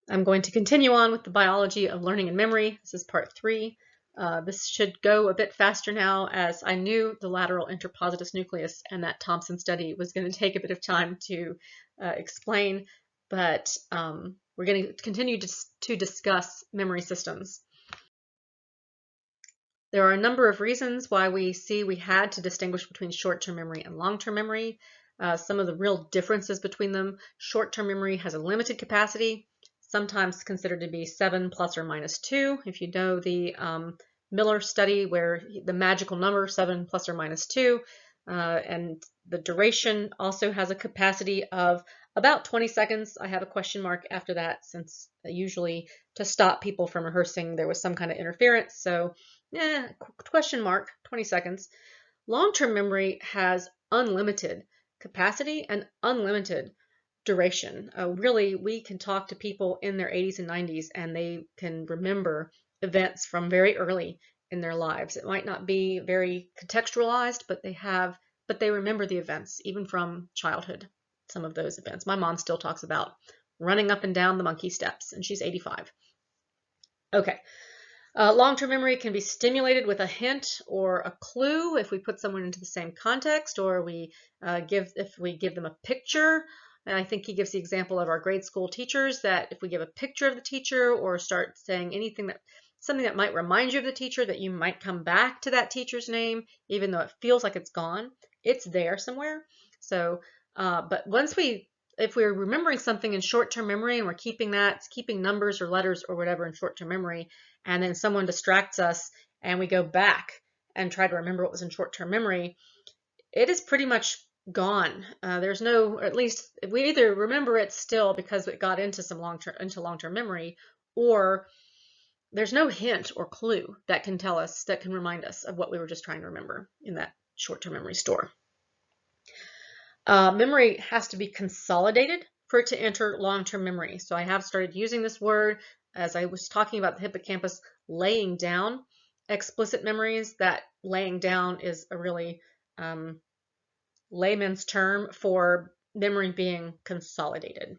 I'm going to continue on with the biology of learning and memory. This is part 3. This should go a bit faster now, as I knew the lateral interpositus nucleus and that Thomson study was going to take a bit of time to explain, but we're going to continue to discuss memory systems. There are a number of reasons why we had to distinguish between short-term memory and long-term memory. Some of the real differences between them: short-term memory has a limited capacity, sometimes considered to be 7 plus or minus 2. If you know the Miller study, where the magical number 7 plus or minus 2, and the duration also has a capacity of about 20 seconds. I have a question mark after that, since usually to stop people from rehearsing there was some kind of interference. So question mark, 20 seconds. Long-term memory has unlimited capacity and unlimited duration. Really, we can talk to people in their 80s and 90s, and they can remember events from very early in their lives. It might not be very contextualized, but they remember the events, even from childhood, some of those events. My mom still talks about running up and down the monkey steps, and she's 85. Okay. Long-term memory can be stimulated with a hint or a clue if we put someone into the same context, or if we give them a picture. And I think he gives the example of our grade school teachers, that if we give a picture of the teacher or start saying something that might remind you of the teacher, that you might come back to that teacher's name, even though it feels like it's gone. It's there somewhere. So, but if we're remembering something in short-term memory and we're keeping numbers or letters or whatever in short-term memory, and then someone distracts us and we go back and try to remember what was in short-term memory, it is pretty much gone. There's no, or at least we either remember it still because it got into long-term memory, or there's no hint or clue that can remind us of what we were just trying to remember in that short-term memory store. Memory has to be consolidated for it to enter long-term memory. So I have started using this word as I was talking about the hippocampus laying down explicit memories. That laying down is a really layman's term for memory being consolidated.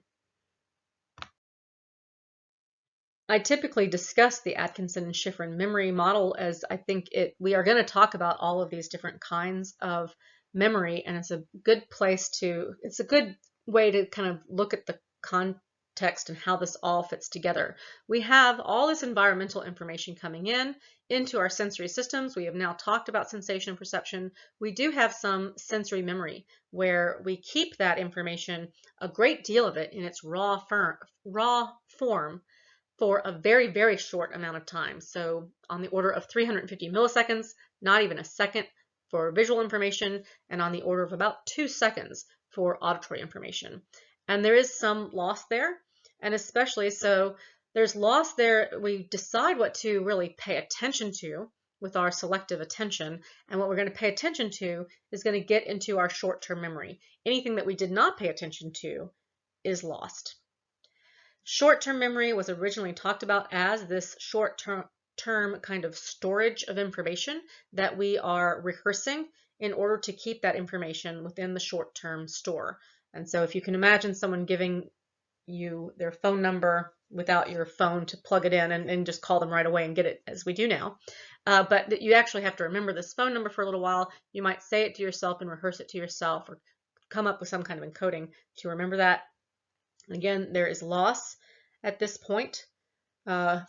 I typically discuss the Atkinson and Shiffrin memory model, as I think we are going to talk about all of these different kinds of memory, and it's a good way to kind of look at the context and how this all fits together. We have all this environmental information coming into our sensory systems. We have now talked about sensation and perception. We do have some sensory memory where we keep that information, a great deal of it, in its raw form for a very, very short amount of time. So on the order of 350 milliseconds, not even a second, for visual information, and on the order of about 2 seconds for auditory information. And there is some loss there, and especially so there's loss there. We decide what to really pay attention to with our selective attention, and what we're going to pay attention to is going to get into our short-term memory. Anything that we did not pay attention to is lost. Short-term memory was originally talked about as this short-term kind of storage of information that we are rehearsing in order to keep that information within the short-term store. And so if you can imagine someone giving you their phone number without your phone to plug it in and just call them right away and get it, as we do now, but you actually have to remember this phone number for a little while. You might say it to yourself and rehearse it to yourself, or come up with some kind of encoding to remember that. Again, there is loss at this point.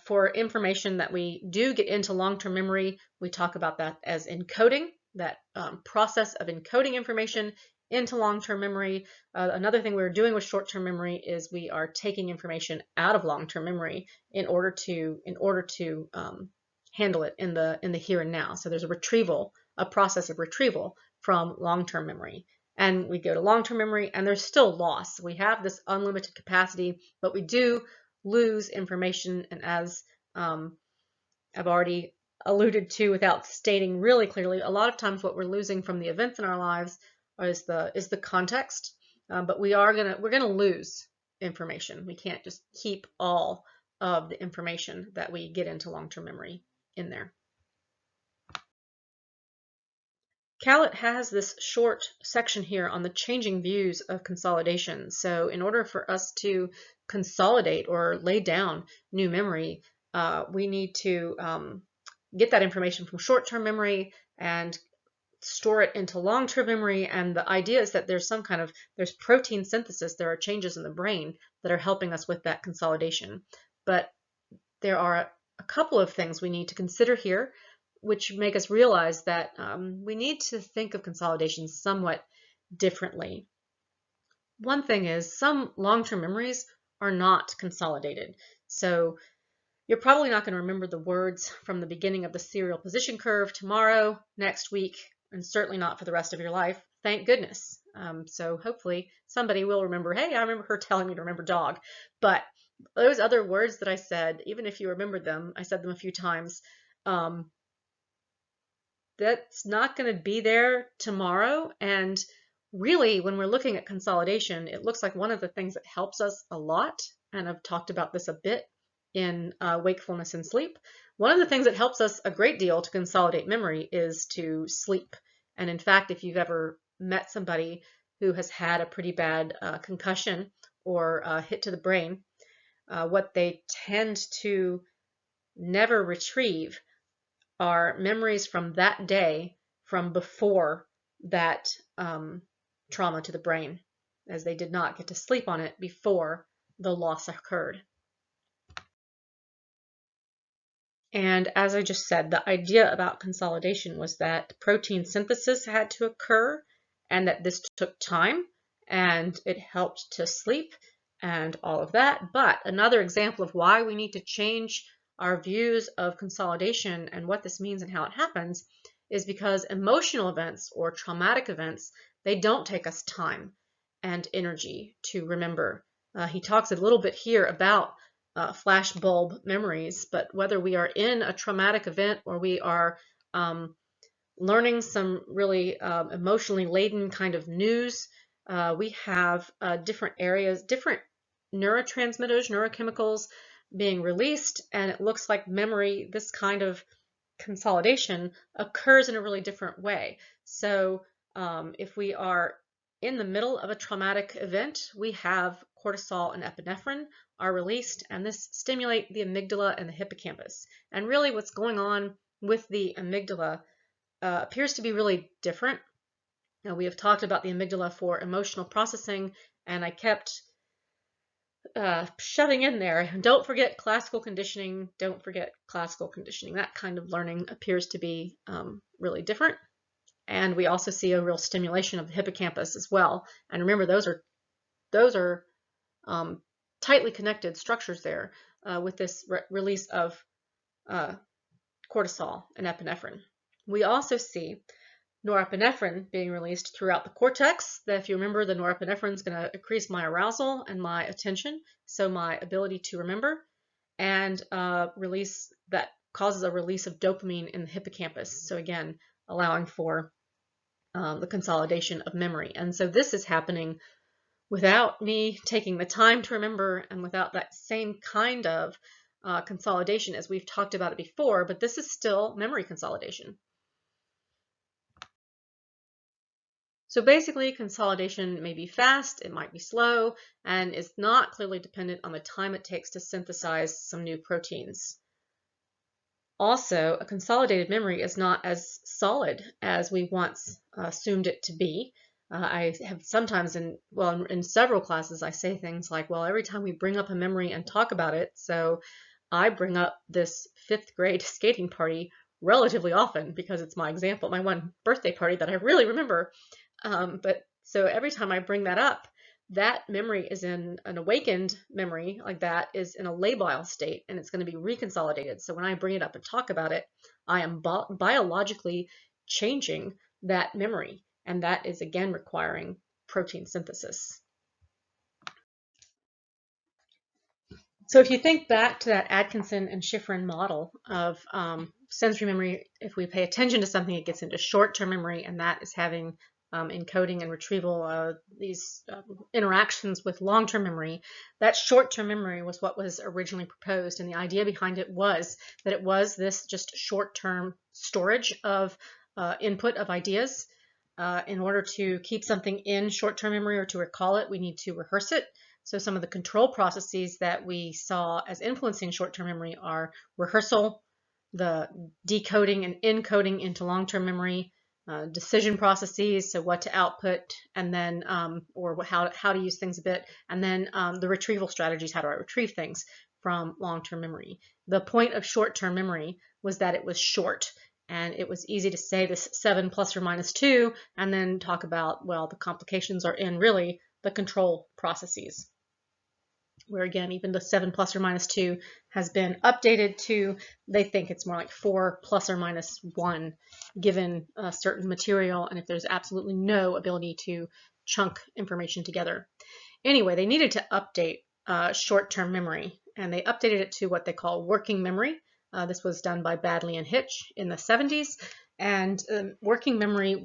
For information that we do get into long-term memory, we talk about that as encoding, that process of encoding information into long-term memory. Another thing we're doing with short-term memory is we are taking information out of long-term memory in order to handle it in the here and now. So there's a process of retrieval from long-term memory. And we go to long-term memory, and there's still loss. We have this unlimited capacity, but we do lose information. And as I've already alluded to without stating really clearly, a lot of times what we're losing from the events in our lives is the context. But we're gonna lose information. We can't just keep all of the information that we get into long-term memory in there. Calit has this short section here on the changing views of consolidation. So in order for us to consolidate or lay down new memory, we need to get that information from short-term memory and store it into long-term memory. And the idea is that there's protein synthesis, there are changes in the brain that are helping us with that consolidation. But there are a couple of things we need to consider here which make us realize that we need to think of consolidation somewhat differently. One thing is some long-term memories are not consolidated. So you're probably not going to remember the words from the beginning of the serial position curve tomorrow, next week, and certainly not for the rest of your life. Thank goodness. So hopefully somebody will remember, hey, I remember her telling me to remember dog. But those other words that I said, even if you remembered them, I said them a few times, that's not going to be there tomorrow. And really, when we're looking at consolidation, it looks like one of the things that helps us a lot, and I've talked about this a bit in wakefulness and sleep, one of the things that helps us a great deal to consolidate memory is to sleep. And in fact, if you've ever met somebody who has had a pretty bad concussion or hit to the brain, what they tend to never retrieve are memories from that day from before that trauma to the brain, as they did not get to sleep on it before the loss occurred. And as I just said, the idea about consolidation was that protein synthesis had to occur and that this took time and it helped to sleep and all of that. But another example of why we need to change our views of consolidation and what this means and how it happens is because emotional events or traumatic events, they don't take us time and energy to remember. He talks a little bit here about flash bulb memories, but whether we are in a traumatic event or we are learning some really emotionally laden kind of news, we have different areas, different neurotransmitters, neurochemicals being released, and it looks like memory, this kind of consolidation occurs in a really different way. So if we are in the middle of a traumatic event, we have cortisol and epinephrine are released, and this stimulate the amygdala and the hippocampus. And really what's going on with the amygdala appears to be really different. Now, we have talked about the amygdala for emotional processing, and I kept shoving in there, don't forget classical conditioning, don't forget classical conditioning. That kind of learning appears to be really different. And we also see a real stimulation of the hippocampus as well. And remember, those are tightly connected structures there with this release of cortisol and epinephrine. We also see norepinephrine being released throughout the cortex. That, if you remember, the norepinephrine is going to increase my arousal and my attention, so my ability to remember, and release that causes a release of dopamine in the hippocampus. So again, allowing for the consolidation of memory. And so this is happening without me taking the time to remember and without that same kind of consolidation as we've talked about it before, but this is still memory consolidation. So basically, consolidation may be fast, it might be slow, and is not clearly dependent on the time it takes to synthesize some new proteins. Also, a consolidated memory is not as solid as we once assumed it to be. I have sometimes in several classes, I say things like, well, every time we bring up a memory and talk about it, so I bring up this 5th grade skating party relatively often because it's my example, my one birthday party that I really remember. But so every time I bring that up, that memory is in an awakened memory, like that is in a labile state, and it's going to be reconsolidated. So when I bring it up and talk about it, I am biologically changing that memory, and that is again requiring protein synthesis. So if you think back to that Atkinson and Shiffrin model of sensory memory, if we pay attention to something, it gets into short-term memory, and that is having encoding and retrieval, these interactions with long-term memory. That short-term memory was what was originally proposed, and the idea behind it was that it was this just short-term storage of input of ideas. In order to keep something in short-term memory or to recall it, we need to rehearse it. So some of the control processes that we saw as influencing short-term memory are rehearsal, the decoding and encoding into long-term memory, decision processes, so what to output, and then or how to use things a bit, and then the retrieval strategies, how do I retrieve things from long-term memory. The point of short-term memory was that it was short, and it was easy to say this 7 plus or minus 2 and then talk about, well, the complications are in really the control processes, where again, even the 7 plus or minus 2 has been updated to, they think it's more like 4 plus or minus 1 given a certain material, and if there's absolutely no ability to chunk information together. Anyway, they needed to update short-term memory, and they updated it to what they call working memory. This was done by Badley and Hitch in the 70s, and working memory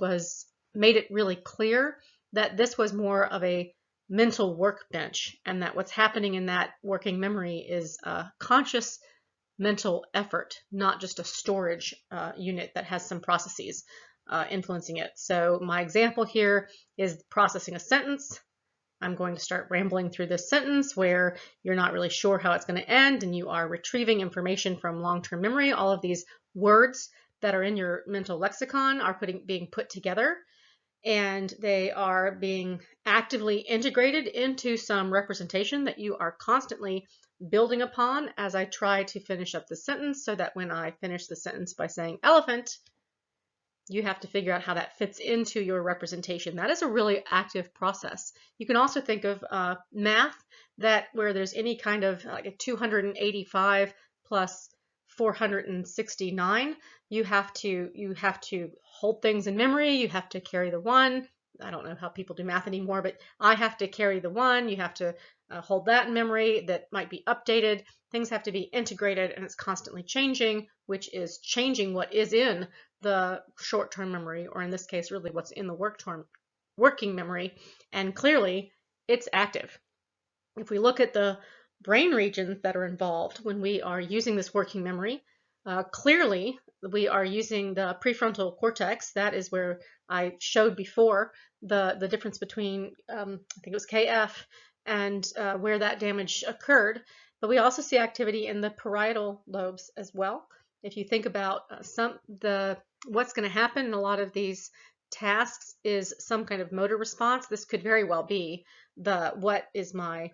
made it really clear that this was more of a mental workbench, and that what's happening in that working memory is a conscious mental effort, not just a storage unit that has some processes influencing it. So my example here is processing a sentence. I'm going to start rambling through this sentence where you're not really sure how it's going to end, and you are retrieving information from long-term memory. All of these words that are in your mental lexicon are being put together, and they are being actively integrated into some representation that you are constantly building upon as I try to finish up the sentence, so that when I finish the sentence by saying elephant, you have to figure out how that fits into your representation. That is a really active process. You can also think of math, that where there's any kind of like a 285 plus 469, you have to hold things in memory. You have to carry the 1. I don't know how people do math anymore, but I have to carry the 1. You have to hold that in memory. That might be updated. Things have to be integrated, and it's constantly changing, which is changing what is in the short-term memory, or in this case, really what's in the working memory, and clearly it's active. If we look at the brain regions that are involved when we are using this working memory, clearly we are using the prefrontal cortex. That is where I showed before the difference between, I think it was KF, and where that damage occurred. But we also see activity in the parietal lobes as well. If you think about what's going to happen in a lot of these tasks is some kind of motor response. This could very well be what is my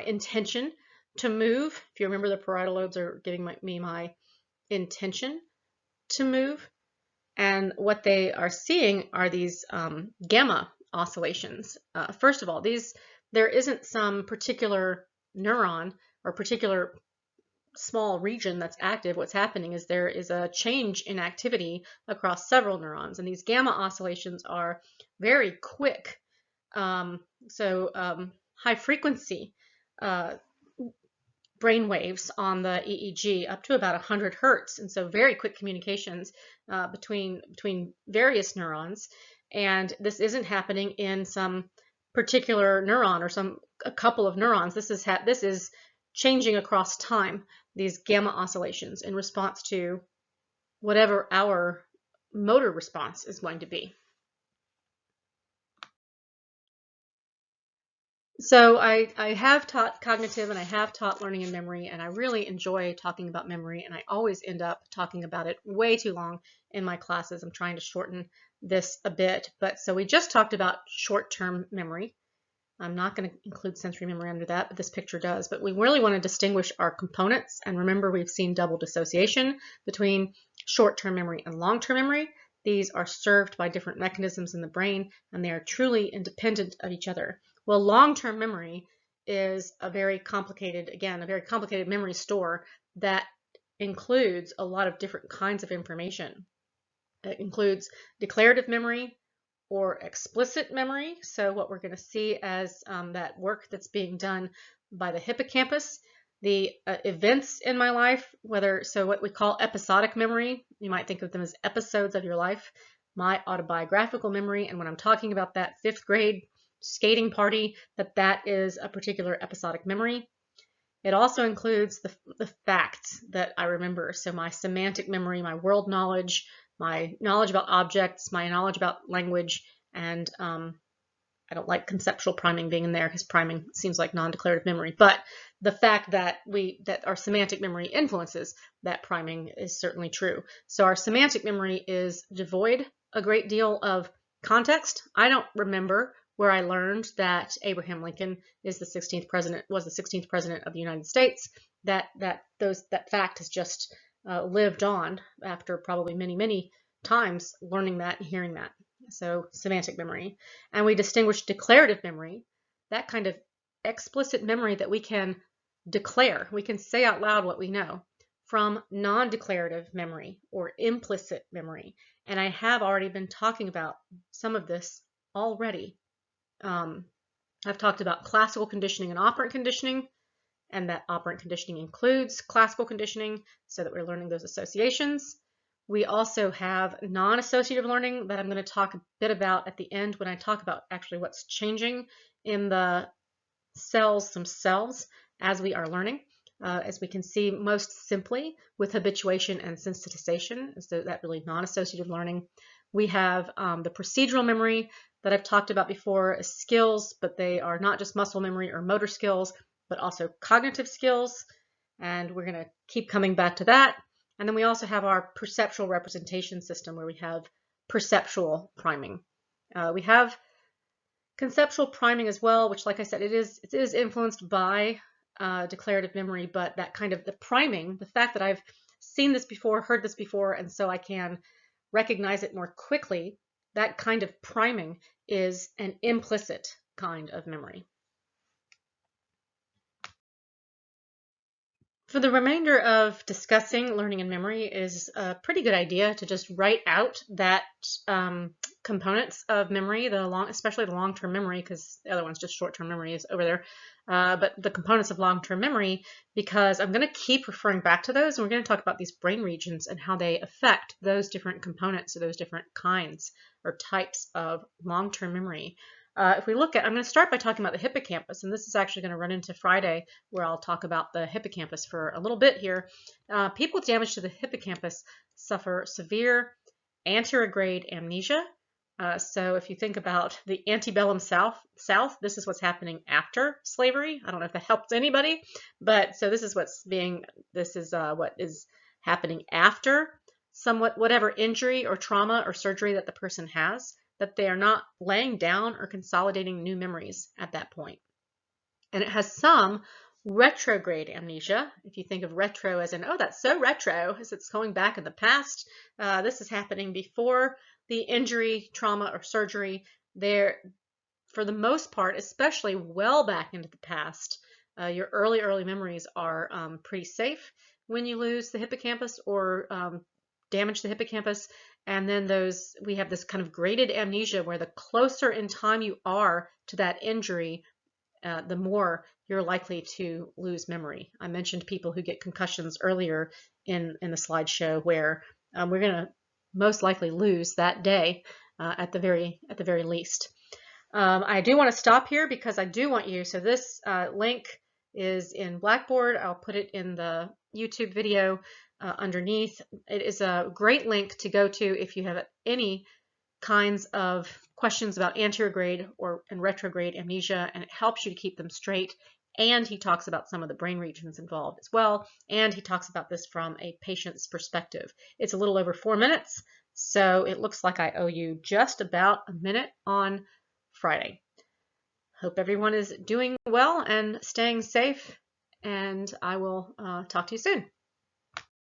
intention to move. If you remember, the parietal lobes are giving me my intention to move, and what they are seeing are these gamma oscillations. First of all, there isn't some particular neuron or particular small region that's active. What's happening is there is a change in activity across several neurons, and these gamma oscillations are very quick. High frequency brain waves on the EEG up to about 100 hertz, and so very quick communications between various neurons. And this isn't happening in some particular neuron or a couple of neurons. This is changing across time, these gamma oscillations, in response to whatever our motor response is going to be. So I have taught cognitive, and I have taught learning and memory, and I really enjoy talking about memory, and I always end up talking about it way too long in my classes. I'm trying to shorten this a bit, but so we just talked about short-term memory. I'm not going to include sensory memory under that, but this picture does. But we really want to distinguish our components. And remember, we've seen double dissociation between short-term memory and long-term memory. These are served by different mechanisms in the brain, and they are truly independent of each other. Well, long-term memory is a very complicated memory store that includes a lot of different kinds of information. It includes declarative memory, or explicit memory. So what we're going to see as that work that's being done by the hippocampus, the events in my life, what we call episodic memory, you might think of them as episodes of your life, my autobiographical memory, and when I'm talking about that 5th grade skating party, that is a particular episodic memory. It also includes the facts that I remember, so my semantic memory, my world knowledge, my knowledge about objects, my knowledge about language, and I don't like conceptual priming being in there because priming seems like non-declarative memory, but the fact that our semantic memory influences that priming is certainly true. So our semantic memory is devoid a great deal of context. I don't remember where I learned that Abraham Lincoln was the 16th president of the United States. That fact has just lived on after probably many times learning that and hearing that. So semantic memory. And we distinguish declarative memory, that kind of explicit memory that we can declare, we can say out loud what we know, from non-declarative memory or implicit memory. And I have already been talking about some of this already. I've talked about classical conditioning and operant conditioning, and that operant conditioning includes classical conditioning so that we're learning those associations. We also have non-associative learning that I'm going to talk a bit about at the end when I talk about actually what's changing in the cells themselves as we are learning. As we can see most simply with habituation and sensitization, so that really non-associative learning. We have the procedural memory that I've talked about before as skills, but they are not just muscle memory or motor skills, but also cognitive skills. And we're going to keep coming back to that. And then we also have our perceptual representation system where we have perceptual priming. We have conceptual priming as well, which, like I said, it is influenced by declarative memory, but that kind of the priming, the fact that I've seen this before, heard this before, and so I can recognize it more quickly, that kind of priming is an implicit kind of memory. For the remainder of discussing learning and memory is a pretty good idea to just write out that components of memory, especially the long-term memory, because the other one's just short-term memory is over there, but the components of long-term memory, because I'm going to keep referring back to those, and we're going to talk about these brain regions and how they affect those different components or those different kinds or types of long-term memory. If we look at, I'm going to start by talking about the hippocampus, and this is actually going to run into Friday, where I'll talk about the hippocampus for a little bit here. People with damage to the hippocampus suffer severe anterograde amnesia. So if you think about the antebellum South, this is what's happening after slavery. I don't know if that helps anybody, but so this is what is happening after whatever injury or trauma or surgery that the person has, that they are not laying down or consolidating new memories at that point. And it has some retrograde amnesia. If you think of retro as in, oh, that's so retro, as it's going back in the past. This is happening before the injury, trauma, or surgery. For the most part, especially well back into the past, your early memories are pretty safe when you lose the hippocampus or damage the hippocampus. And then we have this kind of graded amnesia where the closer in time you are to that injury, the more you're likely to lose memory. I mentioned people who get concussions earlier in the slideshow, where we're going to most likely lose that day at the very least. I do want to stop here because I do want you, so this link is in Blackboard. I'll put it in the YouTube video underneath. It is a great link to go to if you have any kinds of questions about anterograde and retrograde amnesia, and it helps you to keep them straight. And he talks about some of the brain regions involved as well, and he talks about this from a patient's perspective. It's a little over 4 minutes, so it looks like I owe you just about a minute on Friday. Hope everyone is doing well and staying safe, and I will talk to you soon.